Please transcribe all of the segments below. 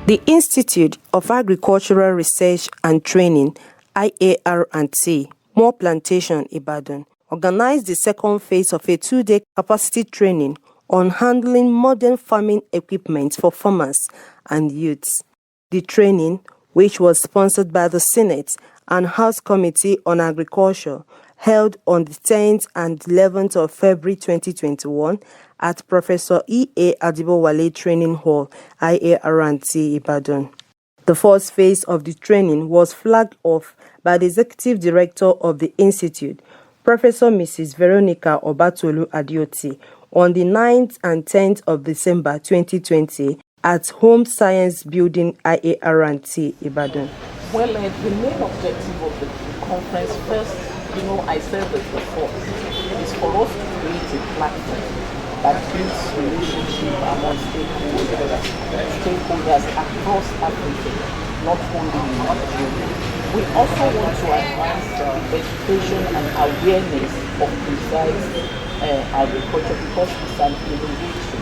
The Institute of Agricultural Research and Training, IAR&T, Moor Plantation, Ibadan, organized the second phase of a 2-day capacity training on handling modern farming equipment for farmers and youths. The training, which was sponsored by the Senate and House Committee on Agriculture, held on the 10th and 11th of February 2021 at Professor E.A. Adibowale Training Hall, IAR&T, Ibadan. The first phase of the training was flagged off by the Executive Director of the Institute, Professor Mrs. Veronica Obatolu Adeoti, on the 9th and 10th of December 2020 at Home Science Building, IAR&T, Ibadan. Well, the main objective of the conference, first, I said this before, is for us to create a platform that builds relationship among stakeholders across Africa, not only in Nigeria. We also want to advance education and awareness of precise agriculture because it's an innovation.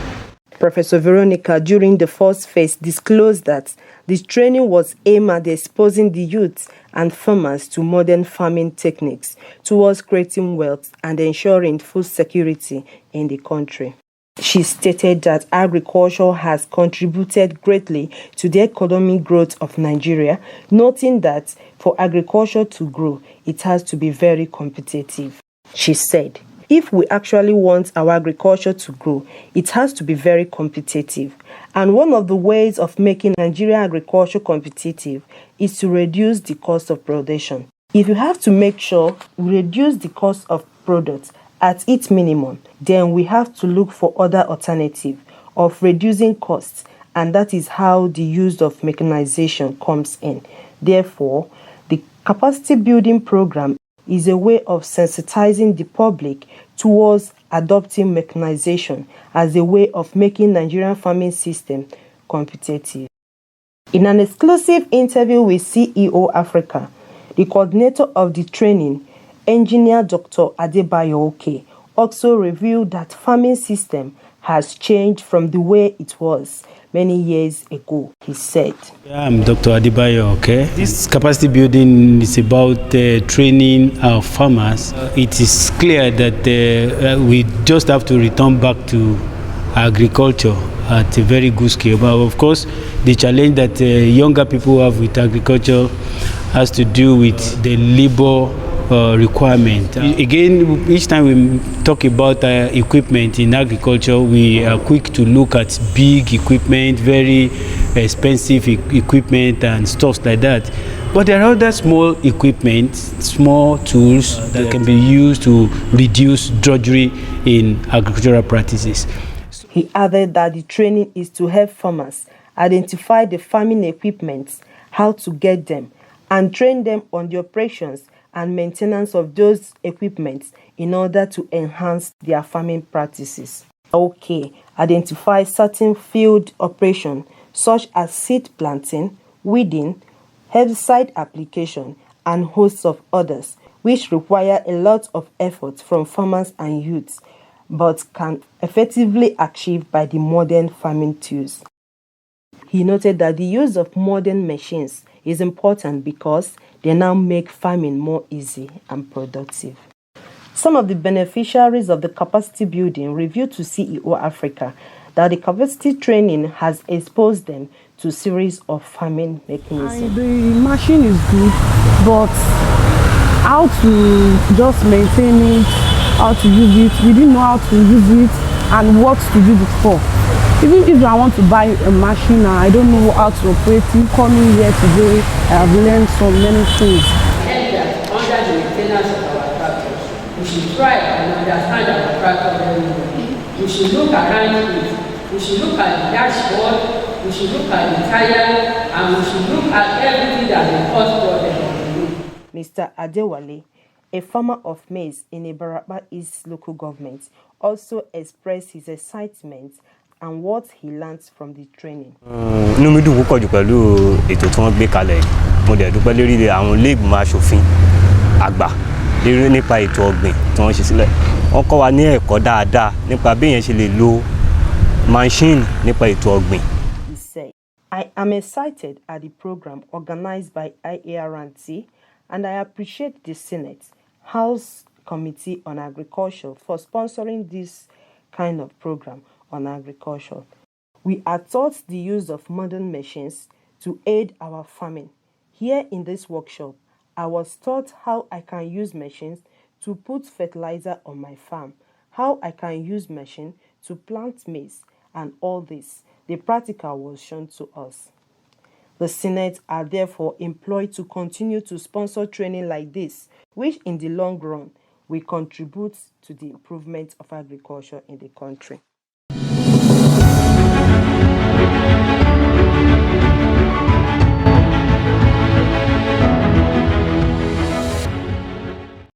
Professor Veronica, during the first phase, disclosed that the training was aimed at exposing the youth and farmers to modern farming techniques towards creating wealth and ensuring food security in the country. She stated that agriculture has contributed greatly to the economic growth of Nigeria, noting that for agriculture to grow, it has to be very competitive. She said, if we actually want our agriculture to grow, it has to be very competitive. And one of the ways of making Nigerian agriculture competitive is to reduce the cost of production. If you have to make sure we reduce the cost of products at its minimum, then we have to look for other alternatives of reducing costs, and that is how the use of mechanization comes in. Therefore, the capacity building program is a way of sensitizing the public towards adopting mechanization as a way of making Nigerian farming system competitive. In an exclusive interview with CEOAFRICA, the coordinator of the training, Engineer Dr. Adebayo Oke, also revealed that farming system has changed from the way it was many years ago, he said. I'm Dr. Adebayo Oke. This capacity building is about training our farmers. It is clear that we just have to return back to agriculture at a very good scale. But of course, the challenge that younger people have with agriculture has to do with the labor requirement. Again, each time we talk about equipment in agriculture, we are quick to look at big equipment, very expensive equipment and stuff like that. But there are other small equipment, small tools that can be used to reduce drudgery in agricultural practices. He added that the training is to help farmers identify the farming equipment, how to get them, and train them on the operations and maintenance of those equipments in order to enhance their farming practices. Okay, identify certain field operations such as seed planting, weeding, herbicide application, and hosts of others, which require a lot of effort from farmers and youths, but can effectively achieved by the modern farming tools. He noted that the use of modern machines is important because they now make farming more easy and productive. Some of the beneficiaries of the capacity building revealed to CEOAFRICA that the capacity training has exposed them to a series of farming mechanisms. The machine is good, but how to just maintain it, how to use it, we didn't know how to use it and what to use it for. Even if I want to buy a machine and I don't know how to operate it, coming here today, I have learned so many things. Under the maintenance of our tractors, we should try and understand our tractor very well. We should look around it. We should look at the dashboard, we should look at the tire, and we should look at everything that will cause problems. Mr. Adewale, a farmer of maize in Ibadan East local government, also expressed his excitement and what he learns from the training. Inú mi dùn púpọ̀ jù pẹ̀lú ètò tí wọ́n gbé kalẹ̀. Mo dẹ̀ dúpẹ́ lórí àwọn ilé-ìgbìmọ̀ aṣòfin àgbà lérí nípa ètò ọ̀gbìn tí wọ́n ṣe sílẹ̀. Wọ́n kọ́ wa ní ẹ̀kọ́ dáadáa nípa bí èèyàn ṣe lè lo machine nípa ètò ọ̀gbìn. He said, I I am excited at the program organized by IAR&T, and I appreciate the Senate House Committee on Agriculture for sponsoring this kind of program on agriculture. We are taught the use of modern machines to aid our farming. Here in this workshop, I was taught how I can use machines to put fertilizer on my farm, how I can use machine to plant maize, and all this. The practical was shown to us. The Senate are therefore employed to continue to sponsor training like this, which in the long run will contribute to the improvement of agriculture in the country.